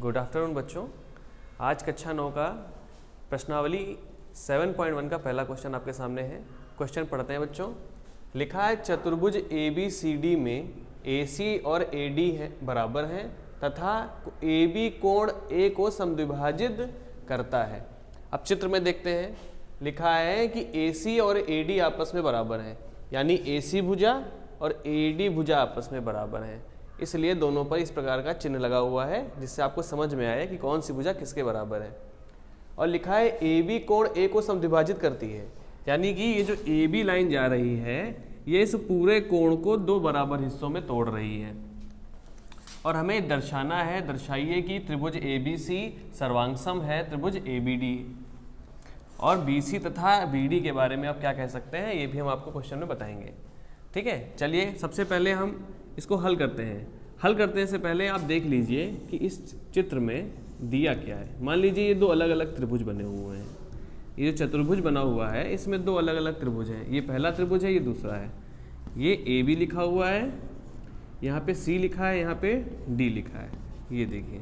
Good afternoon बच्चों। आज कक्षा 9 का प्रश्नावली 7.1 का पहला क्वेश्चन आपके सामने है। क्वेश्चन पढ़ते हैं बच्चों। लिखा है चतुर्भुज ABCD में AC और AD है बराबर हैं तथा AB कोण A को समद्विभाजित करता है। अब चित्र में देखते हैं, लिखा है कि AC और AD आपस में बराबर हैं, यानी AC भुजा और AD भुजा आपस में बराबर हैं, इसलिए दोनों पर इस प्रकार का चिन्ह लगा हुआ है जिससे आपको समझ में आए कि कौन सी भुजा किसके बराबर है। और लिखा है AB कोण A को समद्विभाजित करती है, यानी कि ये जो AB लाइन जा रही है ये इस पूरे कोण को दो बराबर हिस्सों में तोड़ रही है। और हमें दर्शाना है, दर्शाइए कि त्रिभुज ABC सर्वांगसम है त्रिभुज ABD। और BC तथा BD के बारे में आप क्या कह सकते हैं ये भी हम आपको क्वेश्चन में बताएंगे। ठीक है, चलिए सबसे पहले हम इसको हल करते हैं। हल करने से पहले आप देख लीजिए कि इस चित्र में दिया क्या है। मान लीजिए ये दो अलग अलग त्रिभुज बने हुए हैं। ये जो चतुर्भुज बना हुआ है इसमें दो अलग अलग त्रिभुज हैं। ये पहला त्रिभुज है, ये दूसरा है। ये AB लिखा हुआ है, यहाँ पे C लिखा है, यहाँ पे D लिखा है। ये देखिए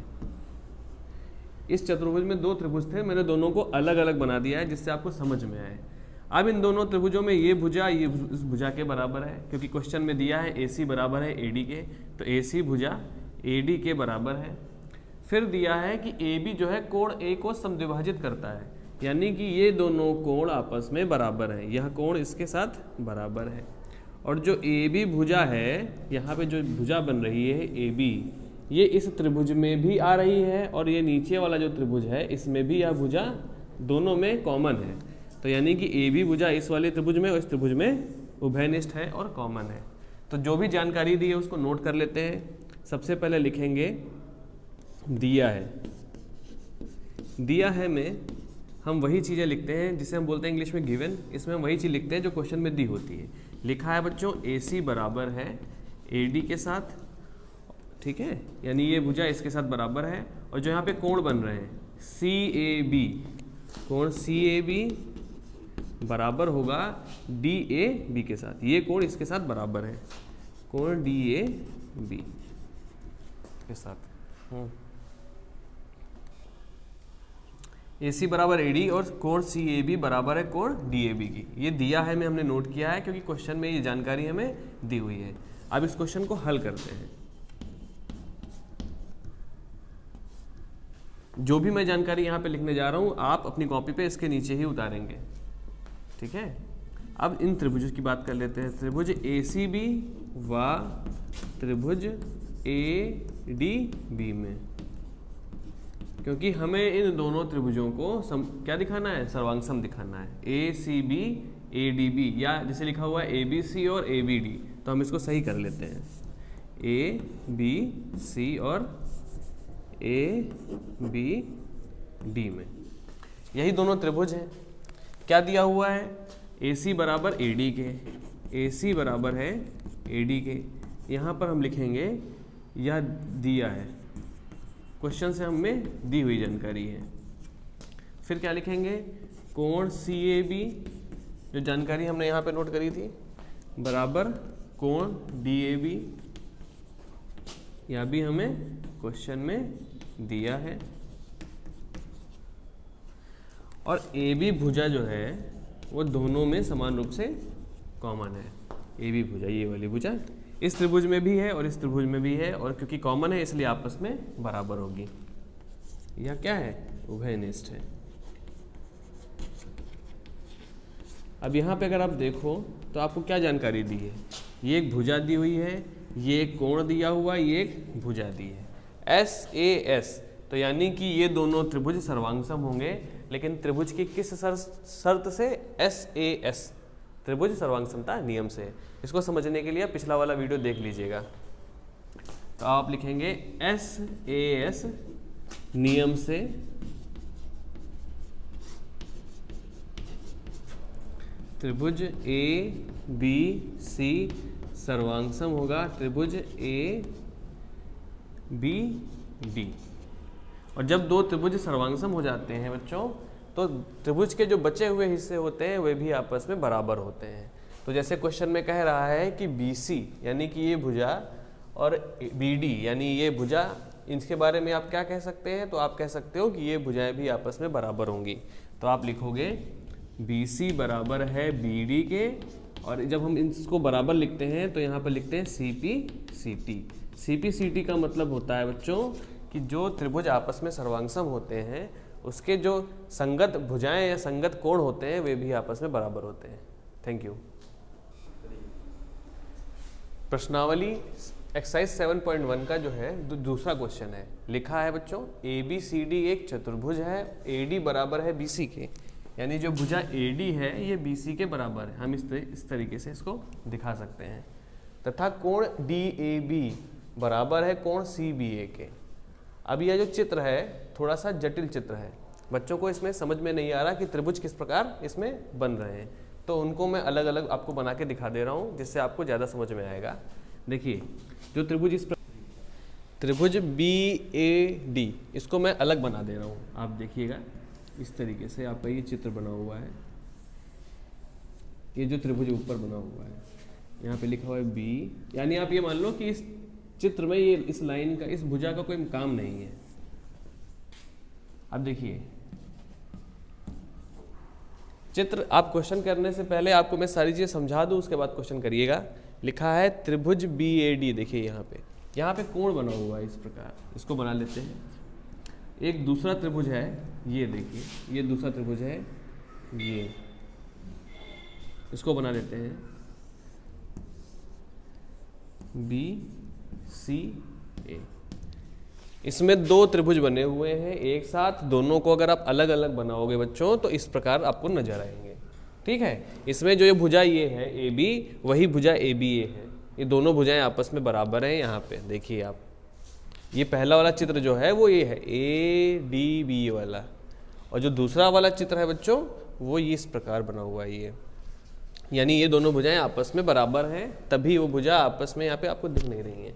इस चतुर्भुज में दो त्रिभुज थे, मैंने दोनों को अलग अलग बना दिया है जिससे आपको समझ में आए। अब इन दोनों त्रिभुजों में ये भुजा ये इस भुजा के बराबर है, क्योंकि क्वेश्चन में दिया है AC बराबर है AD के, तो AC भुजा AD के बराबर है। फिर दिया है कि AB जो है कोण A को समद्विभाजित करता है, यानी कि ये दोनों कोण आपस में बराबर हैं। यह कोण इसके साथ बराबर है। और जो AB भुजा है, यहाँ पे जो भुजा बन रही है AB, ये इस त्रिभुज में भी आ रही है और ये नीचे वाला जो त्रिभुज है इसमें भी यह भुजा दोनों में कॉमन है। तो यानी कि AB भुजा इस वाले त्रिभुज में और इस त्रिभुज में उभयनिष्ठ है और कॉमन है। तो जो भी जानकारी दी है उसको नोट कर लेते हैं। सबसे पहले लिखेंगे दिया है। दिया है में हम वही चीज़ें लिखते हैं जिसे हम बोलते हैं इंग्लिश में गिवन। इसमें हम वही चीज़ लिखते हैं जो क्वेश्चन में दी होती है। लिखा है बच्चों AC बराबर है AD के साथ, ठीक है, यानी ये भुजा इसके साथ बराबर है। और जो यहाँ पे कोण बन रहे हैं CAB, कोण CAB बराबर होगा DAB के साथ। ये कोण इसके साथ बराबर है, कोण DAB के साथ। AC बराबर AD और कोण CAB बराबर है कोण DAB की। ये दिया है में हमने नोट किया है क्योंकि क्वेश्चन में ये जानकारी हमें दी हुई है। अब इस क्वेश्चन को हल करते हैं। जो भी मैं जानकारी यहाँ पे लिखने जा रहा हूँ आप अपनी कॉपी पे इसके नीचे ही उतारेंगे, ठीक है। अब इन त्रिभुजों की बात कर लेते हैं। त्रिभुज ACB व त्रिभुज ADB में, क्योंकि हमें इन दोनों त्रिभुजों को क्या दिखाना है, सर्वांगसम दिखाना है। ACB ADB, या जैसे लिखा हुआ है ABC और ABD, तो हम इसको सही कर लेते हैं। ABC और ABD में यही दोनों त्रिभुज हैं। क्या दिया हुआ है, AC बराबर AD के, AC बराबर है AD के। यहाँ पर हम लिखेंगे यह दिया है, क्वेश्चन से हमें दी हुई जानकारी है। फिर क्या लिखेंगे, कोण CAB, जो जानकारी हमने यहाँ पे नोट करी थी, बराबर कोण DAB, यह भी हमें क्वेश्चन में दिया है। और AB भुजा जो है वो दोनों में समान रूप से कॉमन है। AB भुजा, ये वाली भुजा इस त्रिभुज में भी है और इस त्रिभुज में भी है, और क्योंकि कॉमन है इसलिए आपस में बराबर होगी। यह क्या है, उभयनिष्ठ है। अब यहाँ पे अगर आप देखो तो आपको क्या जानकारी दी है, ये एक भुजा दी हुई है, ये एक कोण दिया हुआ, ये एक भुजा दी है SAS। तो यानी कि ये दोनों त्रिभुज सर्वांगसम होंगे, लेकिन त्रिभुज की किस शर्त से, SAS, त्रिभुज सर्वांगसमता नियम से। इसको समझने के लिए आप पिछला वाला वीडियो देख लीजिएगा। तो आप लिखेंगे SAS नियम से त्रिभुज ABC सर्वांगसम होगा त्रिभुज ABD। और जब दो त्रिभुज सर्वांगसम हो जाते हैं बच्चों, तो त्रिभुज के जो बचे हुए हिस्से होते हैं वे भी आपस में बराबर होते हैं। तो जैसे क्वेश्चन में कह रहा है कि BC यानी कि ये भुजा और BD यानी ये भुजा इनके बारे में आप क्या कह सकते हैं, तो आप कह सकते हो कि ये भुजाएं भी आपस में बराबर होंगी। तो आप लिखोगे BC बराबर है BD के, और जब हम इसको बराबर लिखते हैं तो यहाँ पर लिखते हैं CP CT का मतलब होता है बच्चों कि जो त्रिभुज आपस में सर्वांगसम होते हैं उसके जो संगत भुजाएं या संगत कोण होते हैं वे भी आपस में बराबर होते हैं। Thank you. प्रश्नावली एक्सरसाइज 7.1 का जो है दूसरा क्वेश्चन है, लिखा है बच्चों ABCD एक चतुर्भुज है, AD बराबर है BC के, यानी जो भुजा AD है ये BC के बराबर है। हम इस तरीके से इसको दिखा सकते हैं। तथा कोण DAB बराबर है कोण CBA के। अब यह जो चित्र है थोड़ा सा जटिल चित्र है, बच्चों को इसमें समझ में नहीं आ रहा कि त्रिभुज किस प्रकार इसमें बन रहे हैं, तो उनको मैं अलग अलग आपको बना के दिखा दे रहा हूँ जिससे आपको ज़्यादा समझ में आएगा। देखिए जो त्रिभुज BAD इसको मैं अलग बना दे रहा हूँ। आप देखिएगा इस तरीके से आपका ये चित्र बना हुआ है, ये जो त्रिभुज ऊपर बना हुआ है यहाँ पे लिखा हुआ है B, यानी आप ये मान लो कि इस चित्र में ये इस लाइन का, इस भुजा का कोई काम नहीं है। अब देखिए चित्र, आप क्वेश्चन करने से पहले आपको मैं सारी चीजें समझा दूं उसके बाद क्वेश्चन करिएगा। लिखा है त्रिभुज BAD, देखिए यहाँ पे कोण बना हुआ है इस प्रकार, इसको बना लेते हैं। एक दूसरा त्रिभुज है, ये देखिए ये दूसरा त्रिभुज है, ये इसको बना लेते हैं BCA। इसमें दो त्रिभुज बने हुए हैं एक साथ, दोनों को अगर आप अलग अलग बनाओगे बच्चों तो इस प्रकार आपको नजर आएंगे। ठीक है, इसमें जो ये भुजा ये है AB, वही भुजा ABA है। ये दोनों भुजाएं आपस में बराबर हैं। यहाँ पे देखिए आप, ये पहला वाला चित्र जो है वो ये है ADB वाला, और जो दूसरा वाला चित्र है बच्चों वो ये इस प्रकार बना हुआ है ये, यानी ये दोनों भुजाएं आपस में बराबर हैं, तभी वो भुजा आपस में यहाँ पे आपको दिख नहीं रही हैं।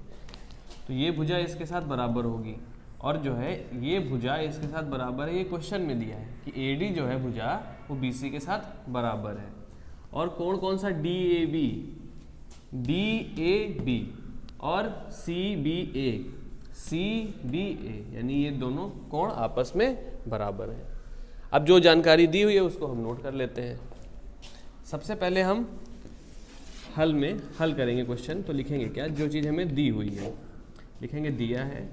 तो ये भुजा इसके साथ बराबर होगी, और जो है ये भुजा इसके साथ बराबर है। ये क्वेश्चन में दिया है कि AD जो है भुजा वो BC के साथ बराबर है। और कोण कौन सा? DAB और CBA, यानी ये दोनों कोण आपस में बराबर हैं। अब जो जानकारी दी हुई है उसको हम नोट कर लेते हैं। सबसे पहले हम हल करेंगे क्वेश्चन, तो लिखेंगे क्या, जो चीज़ हमें दी हुई है लिखेंगे। दिया है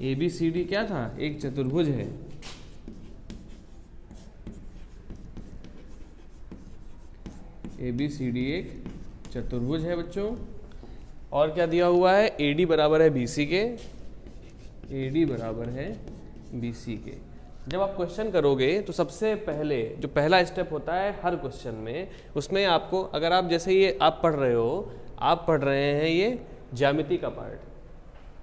ABCD क्या था, एक चतुर्भुज है। ABCD एक चतुर्भुज है बच्चों, और क्या दिया हुआ है, AD बराबर है BC के, AD बराबर है BC के। जब आप क्वेश्चन करोगे तो सबसे पहले जो पहला स्टेप होता है हर क्वेश्चन में, उसमें आपको, अगर आप जैसे ये आप पढ़ रहे हैं ये ज्यामिति का पार्ट,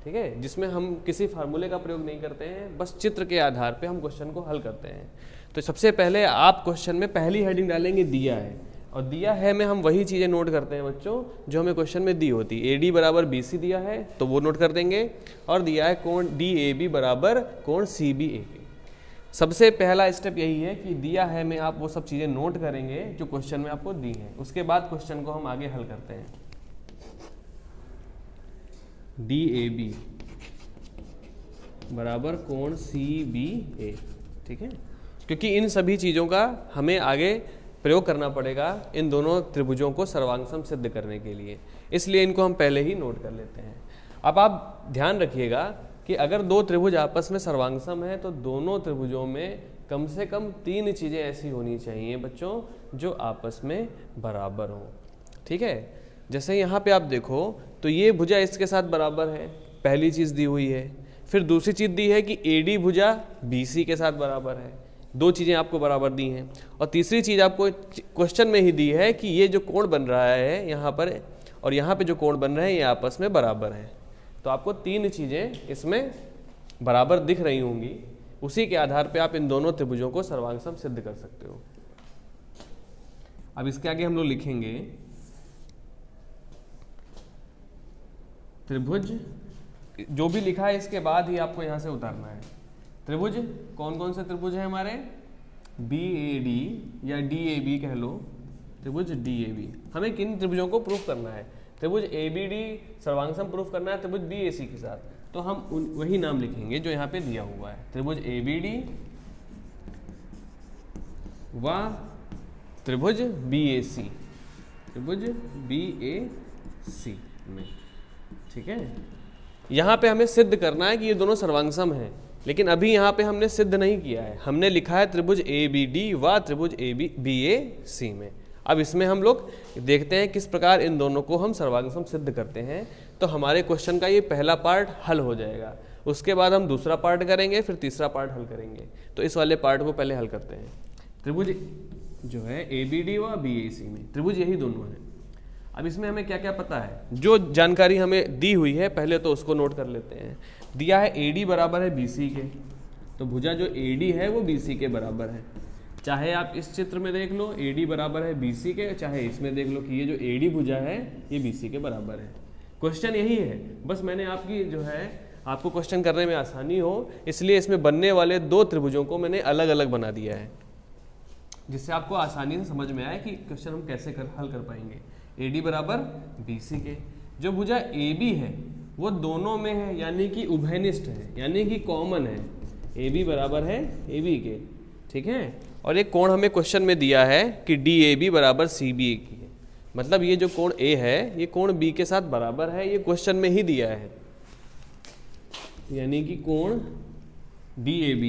ठीक है, जिसमें हम किसी फार्मूले का प्रयोग नहीं करते हैं, बस चित्र के आधार पे हम क्वेश्चन को हल करते हैं। तो सबसे पहले आप क्वेश्चन में पहली हेडिंग डालेंगे दिया है, और दिया है में हम वही चीज़ें नोट करते हैं बच्चों जो हमें क्वेश्चन में दी होती है। AD बराबर BC दिया है तो वो नोट कर देंगे, और दिया है कोण DAB बराबर कोण CBA के। सबसे पहला स्टेप यही है कि दिया है में आप वो सब चीज़ें नोट करेंगे जो क्वेश्चन में आपको दी हैं, उसके बाद क्वेश्चन को हम आगे हल करते हैं। DAB बराबर कोण CBA, ठीक है, क्योंकि इन सभी चीज़ों का हमें आगे प्रयोग करना पड़ेगा इन दोनों त्रिभुजों को सर्वांगसम सिद्ध करने के लिए, इसलिए इनको हम पहले ही नोट कर लेते हैं। अब आप ध्यान रखिएगा कि अगर दो त्रिभुज आपस में सर्वांगसम है तो दोनों त्रिभुजों में कम से कम 3 चीज़ें ऐसी होनी चाहिए बच्चों जो आपस में बराबर हों। ठीक है, जैसे यहाँ पे आप देखो तो ये भुजा इसके साथ बराबर है, पहली चीज़ दी हुई है। फिर दूसरी चीज़ दी है कि AD भुजा BC के साथ बराबर है, 2 चीज़ें आपको बराबर दी हैं। और तीसरी चीज़ आपको क्वेश्चन में ही दी है कि ये जो कोण बन रहा है यहाँ पर और यहाँ पे जो कोण बन रहे हैं ये आपस में बराबर हैं। तो आपको 3 चीज़ें इसमें बराबर दिख रही होंगी, उसी के आधार पे आप इन दोनों त्रिभुजों को सर्वांगसम सिद्ध कर सकते हो। अब इसके आगे हम लोग लिखेंगे त्रिभुज, जो भी लिखा है इसके बाद ही आपको यहाँ से उतारना है। त्रिभुज कौन कौन से त्रिभुज हैं हमारे, BAD या DAB कह लो, त्रिभुज DAB। हमें किन त्रिभुजों को प्रूफ करना है, त्रिभुज ABD सर्वांगसम प्रूफ करना है त्रिभुज BAC के साथ, तो हम वही नाम लिखेंगे जो यहाँ पे दिया हुआ है, त्रिभुज ABD व त्रिभुज BAC, त्रिभुज BAC में। ठीक है, यहाँ पे हमें सिद्ध करना है कि ये दोनों सर्वांगसम हैं, लेकिन अभी यहाँ पे हमने सिद्ध नहीं किया है, हमने लिखा है त्रिभुज ABD व त्रिभुज BAC में। अब इसमें हम लोग देखते हैं किस प्रकार इन दोनों को हम सर्वांगसम सिद्ध करते हैं। तो हमारे क्वेश्चन का ये पहला पार्ट हल हो जाएगा, उसके बाद हम दूसरा पार्ट करेंगे, फिर तीसरा पार्ट हल करेंगे। तो इस वाले पार्ट को पहले हल करते हैं। त्रिभुज जो है ABD व BAC में, त्रिभुज यही दोनों हैं। अब इसमें हमें क्या क्या पता है, जो जानकारी हमें दी हुई है पहले तो उसको नोट कर लेते हैं। दिया है AD बराबर है BC के, तो भुजा जो AD है वो BC के बराबर है। चाहे आप इस चित्र में देख लो AD बराबर है BC के, चाहे इसमें देख लो कि ये जो AD भुजा है ये BC के बराबर है। क्वेश्चन यही है, बस मैंने आपकी जो है आपको क्वेश्चन करने में आसानी हो इसलिए इसमें बनने वाले दो त्रिभुजों को मैंने अलग अलग बना दिया है, जिससे आपको आसानी से समझ में आए कि क्वेश्चन हम कैसे हल कर पाएंगे। AD बराबर BC के, जो भुजा AB है वो दोनों में है, यानी कि उभयनिष्ठ है, यानी कि कॉमन है। AB बराबर है AB के, ठीक है। और एक कोण हमें क्वेश्चन में दिया है कि DAB बराबर CBA की है, मतलब ये जो कोण A है ये कोण B के साथ बराबर है, ये क्वेश्चन में ही दिया है। यानी कि कोण DAB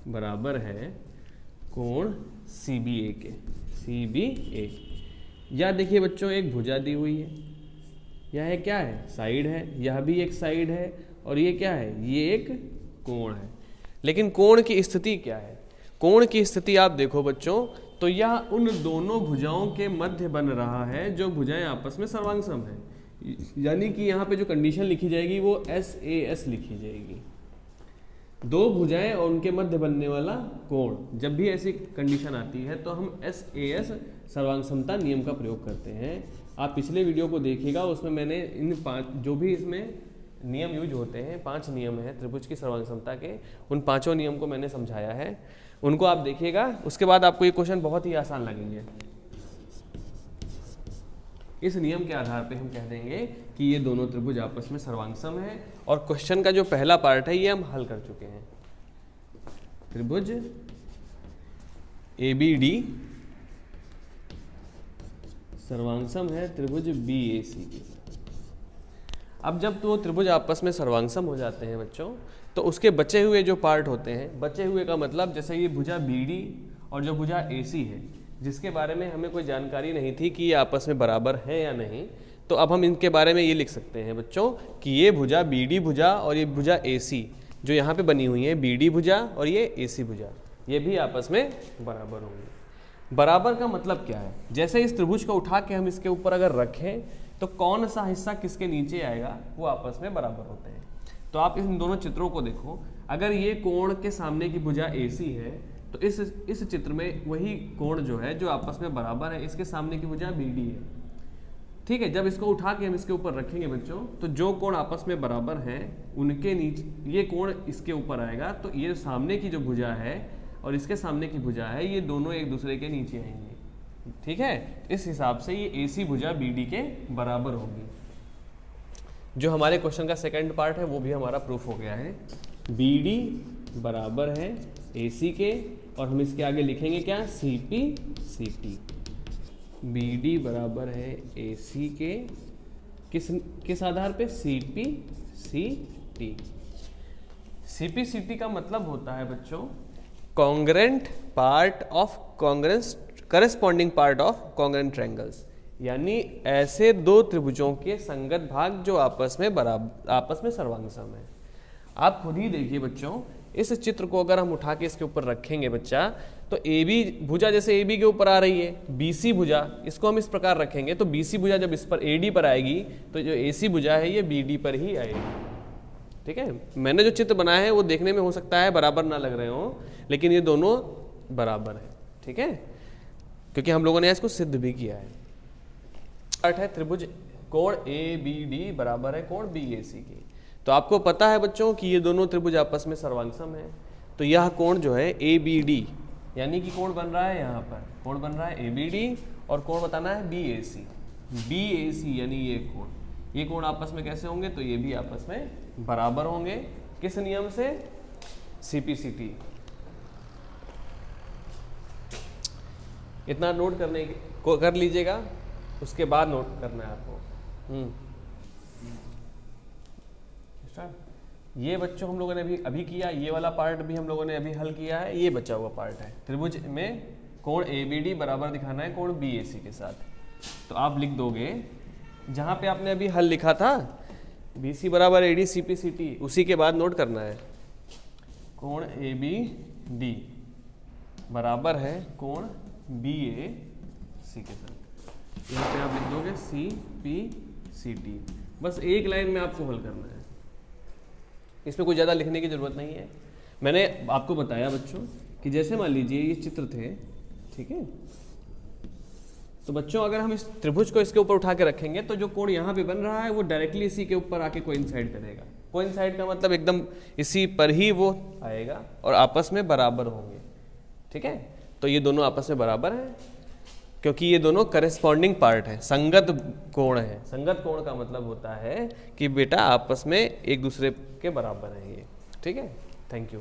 बराबर है कोण CBA के, CBA। या देखिए बच्चों एक भुजा दी हुई है, यह क्या है, साइड है, यह भी एक साइड है, और ये क्या है, ये एक कोण है। लेकिन कोण की स्थिति क्या है, कोण की स्थिति आप देखो बच्चों, तो यह उन दोनों भुजाओं के मध्य बन रहा है जो भुजाएं आपस में सर्वांगसम है। यानी कि यहाँ पे जो कंडीशन लिखी जाएगी वो SAS लिखी जाएगी, दो भुजाएं और उनके मध्य बनने वाला कोण। जब भी ऐसी कंडीशन आती है तो हम SAS सर्वांगसमता नियम का प्रयोग करते हैं। आप पिछले वीडियो को देखिएगा, उसमें मैंने इन 5 जो भी इसमें नियम यूज होते हैं, 5 नियम हैं त्रिभुज की सर्वांगसमता के, उन 5 नियम को मैंने समझाया है, उनको आप देखिएगा। उसके बाद आपको ये क्वेश्चन बहुत ही आसान लगेंगे। इस नियम के आधार पे हम कह देंगे कि ये दोनों त्रिभुज आपस में सर्वांगसम है, और क्वेश्चन का जो पहला पार्ट है ये हम हल कर चुके हैं। त्रिभुज ABD सर्वांगसम है त्रिभुज BAC की। अब जब तो त्रिभुज आपस में सर्वांगसम हो जाते हैं बच्चों, तो उसके बचे हुए जो पार्ट होते हैं, बचे हुए का मतलब जैसे ये भुजा BD और जो भुजा AC है, जिसके बारे में हमें कोई जानकारी नहीं थी कि ये आपस में बराबर है या नहीं, तो अब हम इनके बारे में ये लिख सकते हैं बच्चों कि ये भुजा BD भुजा और ये भुजा AC जो यहाँ पे बनी हुई है, BD भुजा और ये AC भुजा, ये भी आपस में बराबर होंगे। बराबर का मतलब क्या है, जैसे इस त्रिभुज को उठा के हम इसके ऊपर अगर रखें तो कौन सा हिस्सा किसके नीचे आएगा, वो आपस में बराबर होते हैं। तो आप इन दोनों चित्रों को देखो, अगर ये कोण के सामने की भुजा AC है तो इस चित्र में वही कोण जो है जो आपस में बराबर है, इसके सामने की भुजा BD है, ठीक है। जब इसको उठा के हम इसके ऊपर रखेंगे बच्चों, तो जो कोण आपस में बराबर हैं उनके नीचे ये कोण इसके ऊपर आएगा, तो ये सामने की जो भुजा है और इसके सामने की भुजा है, ये दोनों एक दूसरे के नीचे आएंगे, ठीक है। इस हिसाब से ये AC भुजा BD के बराबर होगी। जो हमारे क्वेश्चन का सेकंड पार्ट है वो भी हमारा प्रूफ हो गया है। BD बराबर है AC के, और हम इसके आगे लिखेंगे क्या, CP CT। BD बराबर है AC के, किस आधार पे, CP CT। CP CT का मतलब होता है बच्चों congruent part of corresponding part of congruent triangles, यानी ऐसे दो त्रिभुजों के संगत भाग जो आपस में सर्वांगसम है। आप खुद ही देखिए बच्चों, इस चित्र को अगर हम उठा के इसके ऊपर रखेंगे बच्चा, तो AB भुजा जैसे AB के ऊपर आ रही है, BC भुजा इसको हम इस प्रकार रखेंगे, तो BC भुजा जब इस पर AD पर आएगी तो जो AC भुजा है ये BD पर ही आएगी, ठीक है। मैंने जो चित्र बनाया है वो देखने में हो सकता है बराबर ना लग रहे हो, लेकिन ये दोनों बराबर है, ठीक है, क्योंकि हम लोगों ने इसको सिद्ध भी किया है। पार्ट है त्रिभुज कोण ABD बराबर है कोण BAC की। तो आपको पता है बच्चों कि ये दोनों त्रिभुज आपस में सर्वांगसम है, तो यह कोण जो है ABD यानी कि कोण बन रहा है यहाँ पर, कोण बन रहा है ABD और कोण बताना है BAC। BAC यानी ये कोण आपस में कैसे होंगे, तो ये भी आपस में बराबर होंगे। किस नियम से, CPCT। इतना नोट करने को कर लीजिएगा, उसके बाद नोट करना है आपको। ये बच्चों हम लोगों ने अभी किया, ये वाला पार्ट भी हम लोगों ने अभी हल किया है, ये बचा हुआ पार्ट है। त्रिभुज में कोण ABD बराबर दिखाना है कोण BAC के साथ। तो आप लिख दोगे जहां पे आपने अभी हल लिखा था BC बराबर AD CPCT, उसी के बाद नोट करना है कोण ABD बराबर है कोण BAC के साथ। यहाँ पे आप लिख दोगे CPCT। बस एक लाइन में आपको हल करना है, इसमें कोई ज़्यादा लिखने की ज़रूरत नहीं है। मैंने आपको बताया बच्चों कि जैसे मान लीजिए ये चित्र थे, ठीक है, तो बच्चों अगर हम इस त्रिभुज को इसके ऊपर उठा के रखेंगे तो जो कोण यहाँ पे बन रहा है वो डायरेक्टली इसी के ऊपर आके कोइंसाइड करेगा। कोइंसाइड का मतलब एकदम इसी पर ही वो आएगा और आपस में बराबर होंगे, ठीक है। तो ये दोनों आपस में बराबर हैं क्योंकि ये दोनों करेस्पॉन्डिंग पार्ट है, संगत कोण है। संगत कोण का मतलब होता है कि बेटा आपस में एक दूसरे के बराबर है ये, ठीक है। Thank you.